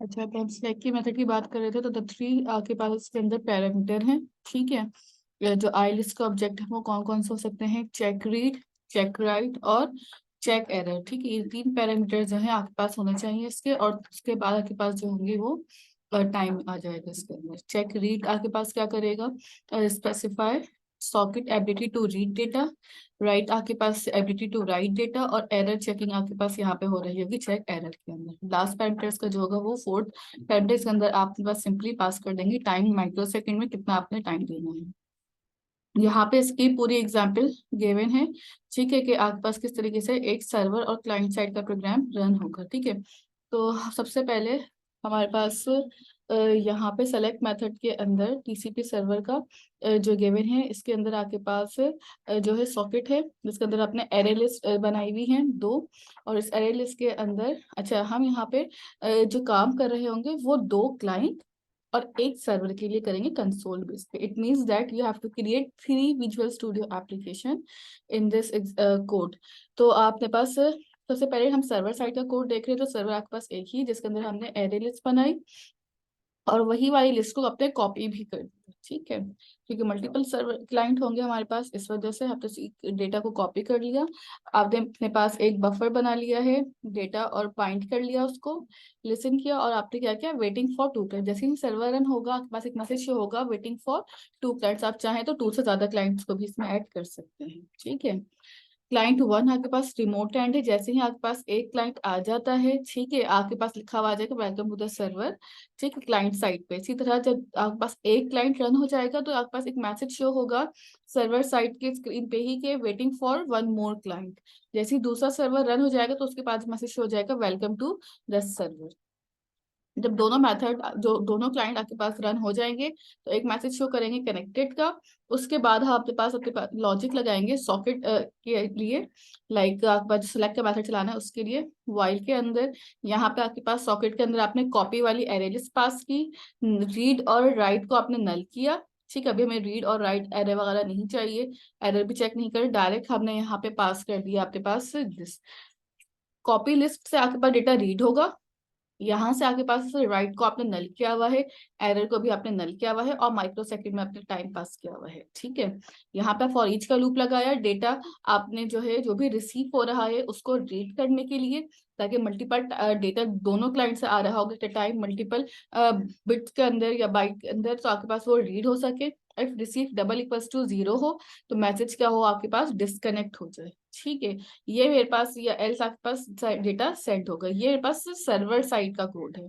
अच्छा, तो हम select की मेथड की बात कर रहे थे, तो द थ्री आपके पास इसके अंदर पैरामीटर हैं। ठीक है। ये जो आई लिस्ट का ऑब्जेक्ट है वो कौन कौन से हो सकते हैं? चेक रीड, चेक राइट और चेक एरर। ठीक है, ये तीन पैरामीटर जो है आपके पास होने चाहिए इसके, और उसके बाद आपके पास जो होंगे वो टाइम आ जाएगा इसके अंदर। चेक रीड आपके पास क्या करेगा? Specify socket ability to read data. Right आपके पास एबिलिटी टू राइट डेटा, और एरर चेकिंग आपके पास यहाँ पे हो रही होगी चेक एरर के अंदर। लास्ट पैरामीटर्स का जो होगा वो फोर्थ पैरामीटर्स के अंदर आपके पास सिंपली पास कर देंगे टाइम, माइक्रो सेकंड में कितना आपने टाइम देना है। यहाँ पे इसकी पूरी एग्जांपल गिवन है। ठीक है, कि आपके पास किस तरीके से एक सर्वर और क्लाइंट साइड का प्रोग्राम रन होगा। ठीक है, तो सबसे पहले हमारे पास यहाँ पे सेलेक्ट मेथड के अंदर टीसीपी सर्वर का जो गिवन है, इसके अंदर आपके पास जो है सॉकेट है, जिसके अंदर आपने एरे लिस्ट बनाई हुई है दो। और इस एरे लिस्ट के अंदर अच्छा हम यहाँ पे जो काम कर रहे होंगे वो दो क्लाइंट और एक सर्वर के लिए करेंगे कंसोल बेस पे। It means that you have to create 3 visual studio application in this code. तो आपके पास सबसे पहले हम सर्वर साइड का कोड देख रहे हैं, तो सर्वर आपके पास एक ही, जिसके अंदर हमने एरे लिस्ट बनाई और वही वाली लिस्ट को अपने कॉपी भी कर दिया। ठीक है, क्योंकि मल्टीपल सर्वर क्लाइंट होंगे हमारे पास, इस वजह से हमने डेटा को कॉपी कर लिया। आपने अपने पास एक बफर बना लिया है डेटा और बाइंड कर लिया उसको, लिसन किया, और आपने क्या किया? Waiting for two client. जैसे ही सर्वर रन होगा आपके पास एक मैसेज शो होगा वेटिंग फॉर टू क्लाइंट्स। आप चाहें तो टू से ज्यादा क्लाइंट्स को भी इसमें ऐड कर सकते हैं। ठीक है, क्लाइंट वन आपके पास रिमोट एंड है। जैसे ही आपके पास एक क्लाइंट आ जाता है, ठीक है, आपके पास लिखा हुआ आ जाएगा वेलकम टू द सर्वर। ठीक है, क्लाइंट साइड पे। इसी तरह जब आपके पास एक क्लाइंट रन हो जाएगा तो आपके पास एक मैसेज शो होगा सर्वर साइड के स्क्रीन पे ही के waiting for one more client. जैसे ही दूसरा सर्वर रन हो जाएगा तो उसके पास मैसेज शो हो जाएगा वेलकम टू द सर्वर। जब दोनों मेथड जो दोनों क्लाइंट आपके पास रन हो जाएंगे तो एक मैसेज शो करेंगे कनेक्टेड का। उसके बाद हम आपके पास लॉजिक लगाएंगे सॉकेट के लिए। लाइक आपके पास सेलेक्ट का मैथड चलाना है उसके लिए वाइल के अंदर यहाँ पे आपके पास सॉकेट के अंदर आपने कॉपी वाली एरे लिस्ट पास की, रीड और राइट को आपने नल किया। ठीक है, अभी हमें रीड और राइट एरर वगैरह नहीं चाहिए, एरर भी चेक नहीं करे, डायरेक्ट हमने यहाँ पे पास कर दिया आपके पास दिस। कॉपी लिस्ट से आपके पास डेटा रीड होगा, यहाँ से आगे पास राइट को आपने नल किया हुआ है, एरर को भी आपने नल किया हुआ है, और माइक्रो सेकंड में आपने टाइम पास किया हुआ है। ठीक है, यहाँ पे फॉर ईच का लूप लगाया, डेटा आपने जो है जो भी रिसीव हो रहा है उसको रीड करने के लिए, ताकि मल्टीपल डेटा दोनों क्लाइंट से आ रहा होगा एट टाइम मल्टीपल बिट्स के अंदर या बाइट के अंदर, तो आपके पास वो रीड हो सके। If receive double equals to 0 हो तो मैसेज क्या हो आपके पास? डिस्कनेक्ट हो जाए। ठीक है, ये मेरे पास या एल्स आपके पास डेटा सेंड होगा। ये मेरे पास सर्वर साइड का कोड है।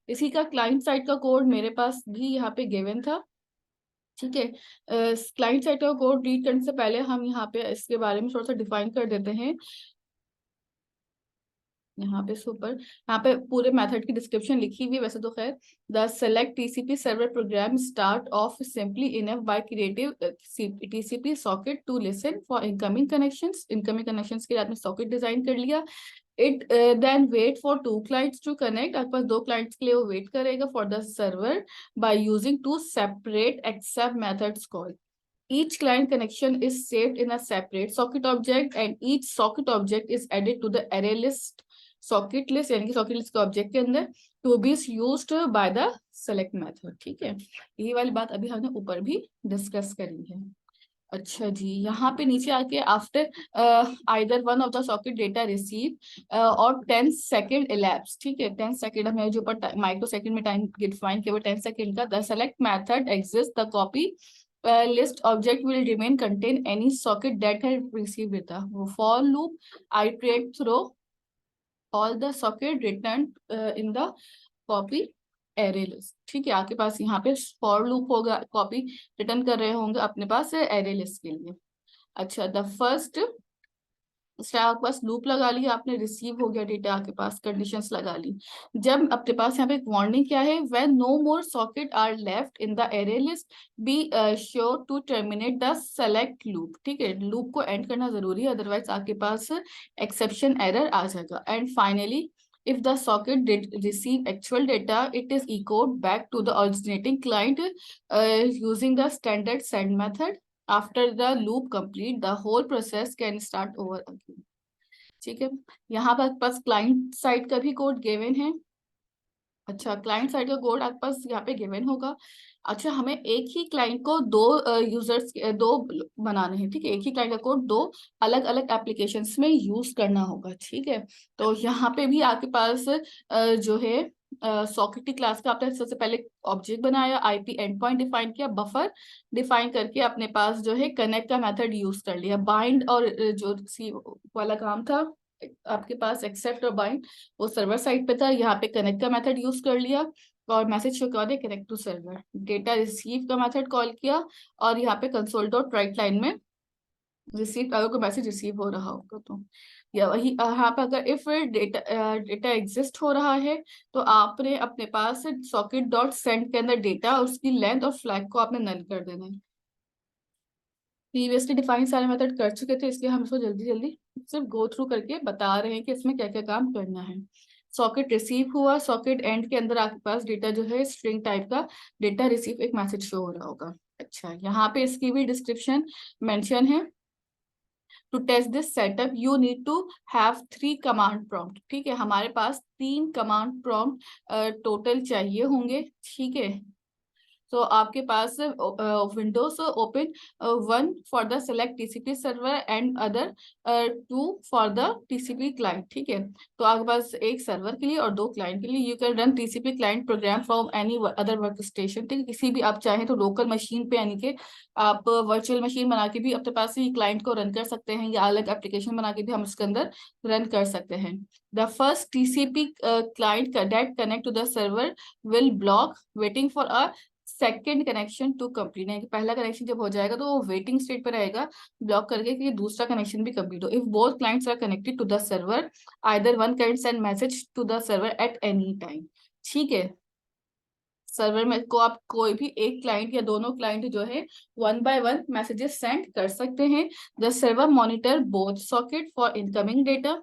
इसी का क्लाइंट साइड का कोड मेरे पास भी यहाँ पे गिवन था। ठीक है, क्लाइंट साइड का कोड रीड करने से पहले हम यहाँ पे इसके बारे में थोड़ा सा डिफाइन कर देते हैं। यहाँ पे सुपर, यहाँ पे पूरे मेथड की डिस्क्रिप्शन लिखी हुई है वैसे तो खैर। The select TCP server program start off simply enough by creative TCP socket to listen for incoming connections. Incoming connections के लिए आपने सॉकेट डिजाइन कर लिया। It then wait for two clients to connect. आपके पास दो क्लाइंट्स के लिए वो वेट करेगा for the server by using two separate accept methods called. Each client connection is saved in a separate socket object and each socket object is added to the array list socket list, यानी कि socket list के object के अंदर to be used by the select method। ठीक है, यही वाली बात अभी हमने ऊपर भी डिस्कस करी है। अच्छा जी, यहाँ पे नीचे आके after either one of the socket data receive और 10 सेकेंड इलैप्स। ठीक है, 10 सेकेंड हमें जो ऊपर माइक्रो सेकेंड में टाइम डिफाइन किया वो 10 सेकेंड का। The select method exist the copy list object will remain contain any socket that has received data. For loop iterate through all the socket returned in the copy array list। ठीक है, आपके पास यहाँ पे for loop होगा, copy return कर रहे होंगे अपने पास array list के लिए। अच्छा, द फर्स्ट आपके पास लूप लगा लिया आपने, रिसीव हो गया डेटा, आपके पास कंडीशंस लगा ली। जब आपके पास यहाँ पे एक वार्निंग क्या है? When no more socket are left in the array list be sure to terminate the select loop. ठीक है, लूप को एंड करना जरूरी है, अदरवाइज आपके पास एक्सेप्शन एरर आ जाएगा। And finally if the socket did receive actual data, it is echoed back to the originating client using the standard send method. After the loop complete, the whole process can start over again। ठीक है, यहाँ पर पास client side का भी code given है। अच्छा, client side का code आपके पास यहाँ पे गिवन होगा। अच्छा, हमें एक ही क्लाइंट को दो यूजर्स दो बनाने हैं, ठीक है, एक ही क्लाइंट का कोड दो अलग अलग एप्लीकेशंस में यूज करना होगा, ठीक है। तो यहाँ पे भी आपके पास जो है सॉकेट की क्लास का आपने सबसे पहले ऑब्जेक्ट बनाया, आईपी एंड पॉइंट डिफाइन किया, बफर डिफाइन करके अपने पास जो है कनेक्ट का मेथड यूज कर लिया, बाइंड और जो रिसीव वाला काम था आपके पास एक्सेप्ट और बाइंड वो सर्वर साइड पे था, यहाँ पे कनेक्ट का मेथड यूज कर लिया और मैसेज शो कर दिया connect to server, data receive का मेथड कॉल किया और यहाँ पे कंसोल डॉट राइट लाइन में रिसीव, अगर कोई मैसेज रिसीव हो रहा होगा तो, या वही यहाँ पे अगर इफ डेटा एग्जिस्ट हो रहा है तो आपने अपने पास सॉकेट डॉट सेंड के अंदर डेटा और उसकी लेंथ और फ्लैग को आपने नल कर देना है। प्रीवियसली डिफाइन सारे मेथड कर चुके थे, इसलिए हम इसको जल्दी जल्दी सिर्फ गो थ्रू करके बता रहे हैं कि इसमें क्या क्या काम करना है। सॉकेट रिसीव हुआ, सॉकेट एंड के अंदर आपके पास डेटा जो है स्ट्रिंग टाइप का डेटा रिसीव एक मैसेज शो हो रहा होगा। अच्छा, यहाँ पे इसकी भी डिस्क्रिप्शन मेंशन है। To test this setup you need to have 3 command prompt, ठीक है, हमारे पास 3 कमांड प्रॉम्प्ट टोटल चाहिए होंगे, ठीक है। तो आपके पास windows open one for the select TCP server and other two for the TCP client, ठीक है। तो आपके पास एक सर्वर के लिए और 2 क्लाइंट के लिए। You can run TCP client program from any other work station, ठीक है, किसी भी आप चाहें तो लोकल मशीन पे, यानी कि आप वर्चुअल मशीन बना के भी अपने पास ही क्लाइंट को रन कर सकते हैं, या अलग एप्लीकेशन बना के भी हम उसके अंदर रन कर सकते हैं। The first TCP client that connect to the server will block waiting for a second connection to complete, है कि पहला कनेक्शन जब हो जाएगा तो वो वेटिंग स्टेट पर रहेगा ब्लॉक करके कि दूसरा कनेक्शन भी कंप्लीट हो। If both clients are connected to the server either one can send message to the server at any time, ठीक है। सर्वर में को आप कोई भी एक क्लाइंट या दोनों क्लाइंट जो है one by one messages send कर सकते हैं। The server monitor both socket for incoming data,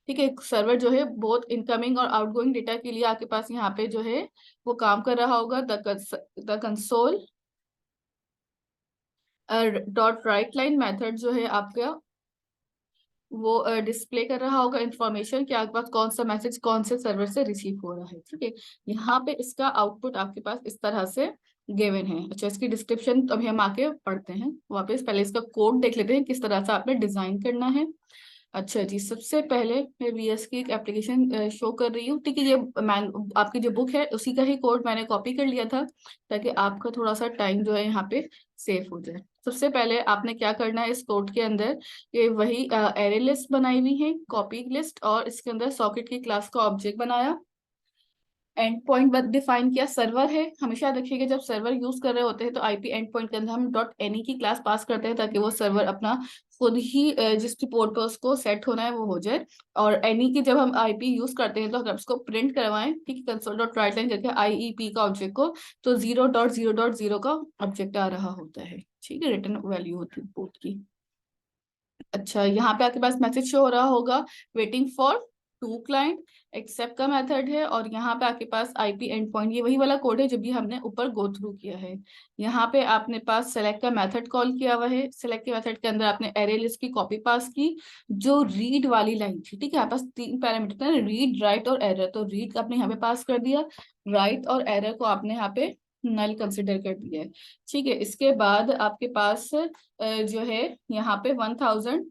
ठीक है, सर्वर जो है बहुत इनकमिंग और आउटगोइंग डेटा के लिए आपके पास यहाँ पे जो है वो काम कर रहा होगा। The console dot write line method जो है आपका वो डिस्प्ले कर रहा होगा इंफॉर्मेशन कि आपके पास कौन सा मैसेज कौन से सर्वर से रिसीव हो रहा है, ठीक है। यहाँ पे इसका आउटपुट आपके पास इस तरह से गिवन है। अच्छा, इसकी डिस्क्रिप्शन तो अभी हम आके पढ़ते हैं वापस, पहले इसका कोड देख लेते हैं किस तरह से आपने डिजाइन करना है। अच्छा जी, सबसे पहले मैं वीएस की एक एप्लीकेशन शो कर रही हूँ, ठीक है। ये आपकी जो बुक है उसी का ही कोड मैंने कॉपी कर लिया था ताकि आपका थोड़ा सा टाइम जो है यहाँ पे सेव हो जाए। सबसे पहले आपने क्या करना है, इस कोड के अंदर ये वही एरे लिस्ट बनाई हुई है, कॉपी लिस्ट, और इसके अंदर सॉकेट की क्लास का ऑब्जेक्ट बनाया, एंड पॉइंट डिफाइन किया, सर्वर है। हमेशा याद रखिएगा जब सर्वर यूज कर रहे होते हैं तो आईपी एंड पॉइंट के अंदर हम डॉट एनी की क्लास पास करते हैं ताकि वो सर्वर अपना खुद ही जिस पोर्ट पर उसको सेट होना है वो हो जाए। और एनी की जब हम आईपी यूज करते हैं तो अगर उसको प्रिंट करवाएं, ठीक है, कंसोल डॉट राइट लाइन करके आईईपी का ऑब्जेक्ट को, तो 0.0.0 का ऑब्जेक्ट आ रहा होता है, ठीक है, रिटर्न वैल्यू होती है पोर्ट की। अच्छा, यहाँ पे आपके पास मैसेज शो हो रहा होगा वेटिंग फॉर 2 क्लाइंट, एक्सेप्ट का मेथड है, और यहाँ पे आपके पास आईपी एंड पॉइंट, ये वही वाला कोड है जो भी हमने ऊपर गो थ्रू किया है। यहाँ पे आपने पास सेलेक्ट का मेथड कॉल किया हुआ है, सेलेक्ट के मेथड के अंदर आपने एरे लिस्ट की कॉपी पास की, जो रीड वाली लाइन थी, ठीक है, आपके पास 3 पैरामीटर थे, रीड राइट और एरर, तो रीड आपने यहाँ पे पास कर दिया, राइट और एरर को आपने यहाँ पे नल कंसिडर कर दिया है, ठीक है। इसके बाद आपके पास जो है यहाँ पे 1000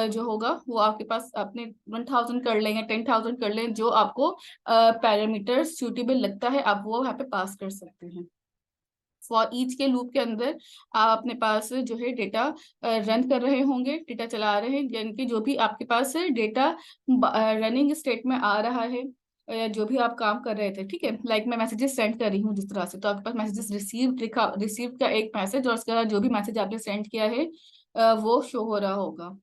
जो होगा वो आपके पास आपने 1000 कर लेंगे, 10,000 कर लें, जो आपको पैरामीटर सूटेबल लगता है आप वो यहाँ पे पास कर सकते हैं। फॉर ईच के लूप के अंदर आप अपने पास जो है डेटा रन कर रहे होंगे, डेटा चला रहे हैं, यानी कि जो भी आपके पास डेटा रनिंग स्टेट में आ रहा है, जो भी आप काम कर रहे थे, ठीक है। लाइक मैं मैसेजेस सेंड कर रही हूँ जिस तरह से, तो आपके पास मैसेजेस रिसीव का एक मैसेज और उसके बाद जो भी मैसेज आपने सेंड किया है वो शो हो रहा होगा।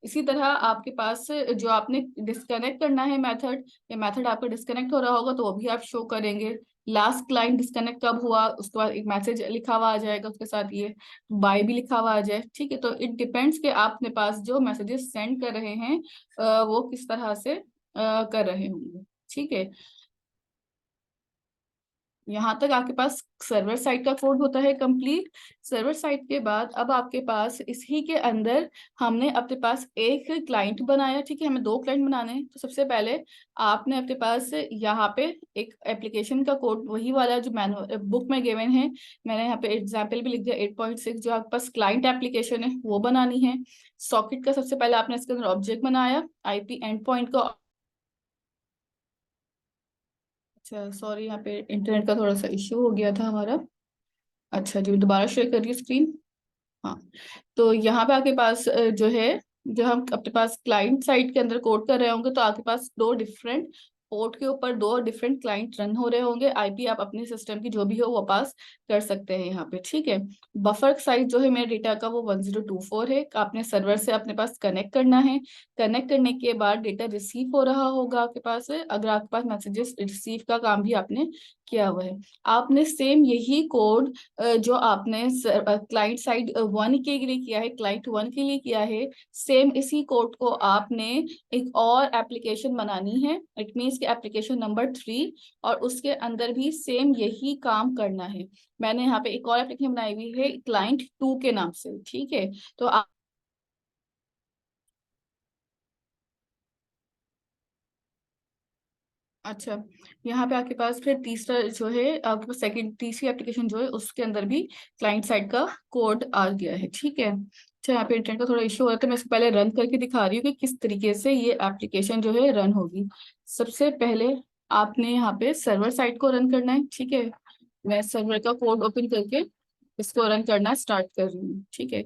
इसी तरह आपके पास जो आपने डिस्कनेक्ट करना है मेथड, ये मेथड आपका डिस्कनेक्ट हो रहा होगा तो वो भी आप शो करेंगे। लास्ट क्लाइंट डिस्कनेक्ट कब हुआ उसके बाद एक मैसेज लिखा हुआ आ जाएगा, उसके साथ ये बाय भी लिखा हुआ आ जाए, ठीक है। तो इट डिपेंड्स कि आप अपने पास जो मैसेजेस सेंड कर रहे हैं वो किस तरह से कर रहे होंगे, ठीक है। यहाँ तक आपके पास सर्वर साइड का कोड होता है कंप्लीट। सर्वर साइड के बाद अब आपके पास इसी के अंदर हमने अपने पास एक क्लाइंट बनाया, ठीक है, हमें दो क्लाइंट बनाने हैं। तो सबसे पहले आपने अपने पास यहाँ पे एक एप्लीकेशन का कोड, वही वाला जो मैनुअल बुक में गिवन है, मैंने यहाँ पे एग्जाम्पल भी लिख दिया 8.6, जो आपके पास क्लाइंट एप्लीकेशन है वो बनानी है। सॉकेट का सबसे पहले आपने इसके अंदर ऑब्जेक्ट बनाया, आईपी एंड पॉइंट का। अच्छा सॉरी, यहाँ पे इंटरनेट का थोड़ा सा इश्यू हो गया था हमारा। अच्छा जी, दोबारा शेयर करिए स्क्रीन। हाँ, तो यहाँ पे आपके पास जो है, जो हम अपने पास क्लाइंट साइड के अंदर कोड कर रहे होंगे, तो आपके पास दो डिफरेंट पोर्ट के ऊपर दो डिफरेंट क्लाइंट रन हो रहे होंगे। आईपी आप अपने सिस्टम की जो भी हो वो पास कर सकते हैं यहाँ पे, ठीक है। बफर साइज जो है मेरे डेटा का वो 1024 है। आपने सर्वर से अपने पास कनेक्ट करना है। कनेक्ट करने के बाद डेटा रिसीव हो रहा होगा आपके पास, अगर आपके पास मैसेजेस रिसीव का काम भी आपने किया हुआ है। आपने सेम यही कोड जो आपने क्लाइंट साइड वन के लिए किया है, क्लाइंट वन के लिए किया है, सेम इसी कोड को आपने एक और एप्लीकेशन बनानी है, इट मीन्स कि एप्लीकेशन नंबर 3, और उसके अंदर भी सेम यही काम करना है। मैंने यहाँ पे एक और एप्लीकेशन बनाई हुई है क्लाइंट 2 के नाम से, ठीक है। तो अच्छा, यहाँ पे आपके पास फिर तीसरा जो है, आपके पास सेकंड तीसरी एप्लीकेशन जो है उसके अंदर भी क्लाइंट साइड का कोड आ गया है, ठीक है। अच्छा, यहाँ पे इंटरनेट का थोड़ा इशू हो रहा है, तो मैं इसको पहले रन करके दिखा रही हूँ कि किस तरीके से ये एप्लीकेशन जो है रन होगी। सबसे पहले आपने यहाँ पे सर्वर साइड को रन करना है, ठीक है। मैं सर्वर का कोड ओपन करके इसको रन करना स्टार्ट कर रही हूँ, ठीक है।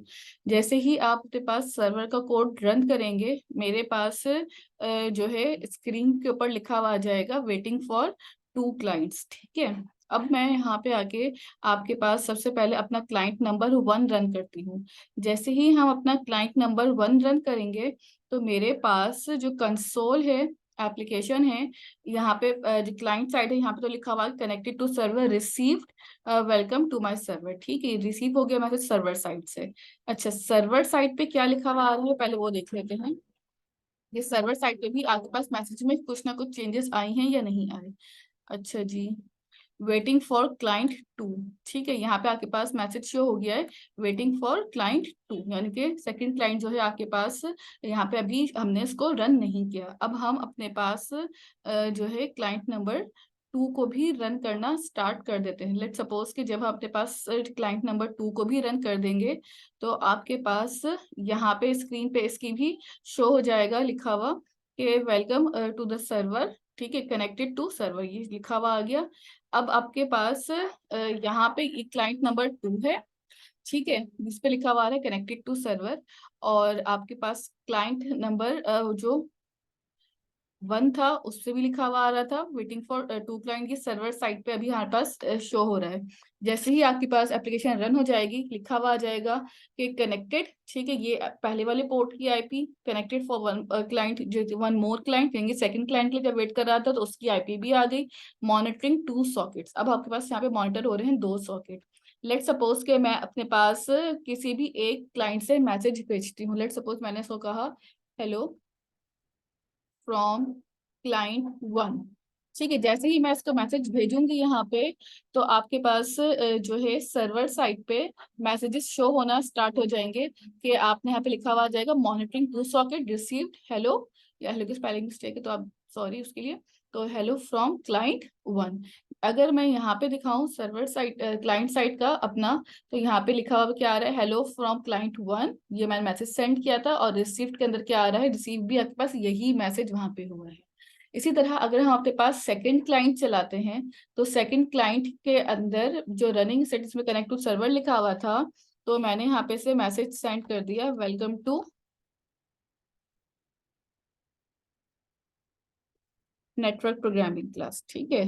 जैसे ही आप अपने पास सर्वर का कोड रन करेंगे, मेरे पास जो है स्क्रीन के ऊपर लिखा हुआ आ जाएगा वेटिंग फॉर 2 क्लाइंट्स, ठीक है। अब मैं यहाँ पे आके आपके पास सबसे पहले अपना क्लाइंट नंबर 1 रन करती हूँ। जैसे ही हम अपना क्लाइंट नंबर 1 रन करेंगे, तो मेरे पास जो कंसोल है, एप्लीकेशन है, यहाँ पे जो क्लाइंट साइड है, यहाँ पे तो लिखा हुआ है connected to server received, welcome to my server, ठीक है, रिसीव हो गया मैसेज सर्वर साइड से। अच्छा, सर्वर साइड पे क्या लिखा हुआ आ रहा है पहले वो देख लेते हैं। ये सर्वर साइड पे भी आपके पास मैसेज में कुछ ना कुछ चेंजेस आए हैं या नहीं आए। अच्छा जी, वेटिंग फॉर क्लाइंट 2, ठीक है, यहाँ पे आपके पास मैसेज शो हो गया है वेटिंग फॉर क्लाइंट 2, यानी कि सेकंड क्लाइंट जो है आपके पास, यहाँ पे अभी हमने इसको रन नहीं किया। अब हम अपने पास जो है क्लाइंट नंबर 2 को भी रन करना स्टार्ट कर देते हैं। लेट सपोज कि जब हम अपने पास क्लाइंट नंबर 2 को भी रन कर देंगे, तो आपके पास यहाँ पे स्क्रीन पे इसकी भी शो हो जाएगा लिखा हुआ कि वेलकम टू द सर्वर, ठीक है, कनेक्टेड टू सर्वर, ये लिखा हुआ आ गया। अब आपके पास यहाँ पे एक क्लाइंट नंबर 2 है, ठीक है, जिस पे लिखा हुआ है कनेक्टेड टू सर्वर, और आपके पास क्लाइंट नंबर जो 1 था उससे भी लिखा हुआ आ रहा था वेटिंग फॉर 2 क्लाइंट की सर्वर साइड पे अभी हमारे पास शो हो रहा है। जैसे ही आपके पास एप्लीकेशन रन हो जाएगी, लिखा हुआ आ जाएगा कि कनेक्टेड, ठीक है, ये पहले वाले पोर्ट की आईपी कनेक्टेड फॉर 1 क्लाइंट, जो 1 मोर क्लाइंट, यानी सेकंड क्लाइंट के लिए जब वेट कर रहा था तो उसकी आईपी भी आ गई। मॉनिटरिंग 2 सॉकेट्स, अब आपके पास यहाँ पे मॉनिटर हो रहे हैं 2 सॉकेट। लेट सपोज के मैं अपने पास किसी भी एक क्लाइंट से मैसेज भेजती हूँ। लेट सपोज मैंने इसको कहा हेलो फ्रॉम क्लाइंट 1, ठीक है। जैसे ही मैं इसका मैसेज भेजूंगी यहाँ पे, तो आपके पास जो है सर्वर साइड पे मैसेजेस शो होना स्टार्ट हो जाएंगे कि आपने यहाँ पे लिखा हुआ आ जाएगा मॉनिटरिंग 2 सॉकेट रिसीव्ड हेलो, या हेलो की स्पेलिंग मिस्टेक है तो आप सॉरी उसके लिए, तो हेलो फ्रॉम क्लाइंट 1। अगर मैं यहाँ पे दिखाऊं सर्वर साइड क्लाइंट साइड का अपना, तो यहाँ पे लिखा हुआ क्या आ रहा है, हेलो फ्रॉम क्लाइंट 1, ये मैंने मैसेज सेंड किया था, और रिसीव्ड के अंदर क्या आ रहा है, रिसीव भी आपके पास यही मैसेज वहां पे हुआ है। इसी तरह अगर हम आपके पास सेकंड क्लाइंट चलाते हैं, तो सेकंड क्लाइंट के अंदर जो रनिंग सेटिंग्स में कनेक्ट टू सर्वर लिखा हुआ था, तो मैंने यहाँ पे से मैसेज सेंड कर दिया welcome to network programming class, ठीक है,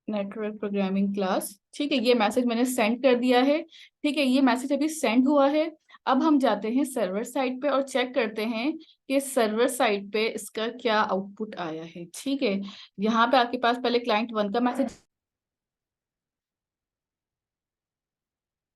नेटवर्क प्रोग्रामिंग क्लास, ठीक है, ये मैसेज मैंने सेंड कर दिया है, ठीक है, ये मैसेज अभी सेंड हुआ है। अब हम जाते हैं सर्वर साइड पे और चेक करते हैं कि सर्वर साइड पे इसका क्या आउटपुट आया है, ठीक है। यहाँ पे आपके पास पहले क्लाइंट 1 का मैसेज,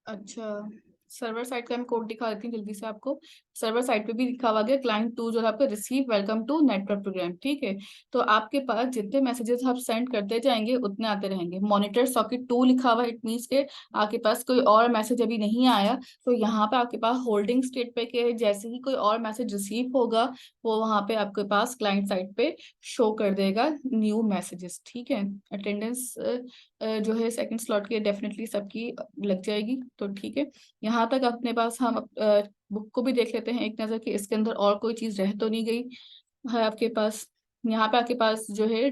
अच्छा सर्वर साइड का मैं कोड दिखा देती हूँ जल्दी से आपको। सर्वर साइड पे भी लिखा हुआ गया क्लाइंट टू जो है आपका receive welcome to network program, ठीक है। तो आपके पास जितने मैसेजेस आप सेंड करते जाएंगे उतने आते रहेंगे। मॉनिटर सॉकेट टू लिखा हुआ, इट मीन्स के आपके पास कोई और मैसेज अभी नहीं आया, तो यहाँ पे आपके पास होल्डिंग स्टेट पे के जैसे ही कोई और मैसेज रिसीव होगा वो वहां पे आपके पास क्लाइंट साइड पे शो कर देगा न्यू मैसेजेस, ठीक है। अटेंडेंस जो है सेकंड स्लॉट की डेफिनेटली सबकी लग जाएगी, तो ठीक है। यहाँ तक अपने पास हम बुक को भी देख लेते हैं एक नज़र कि इसके अंदर और कोई चीज़ रह तो नहीं गई है आपके पास। यहाँ पे आपके पास जो है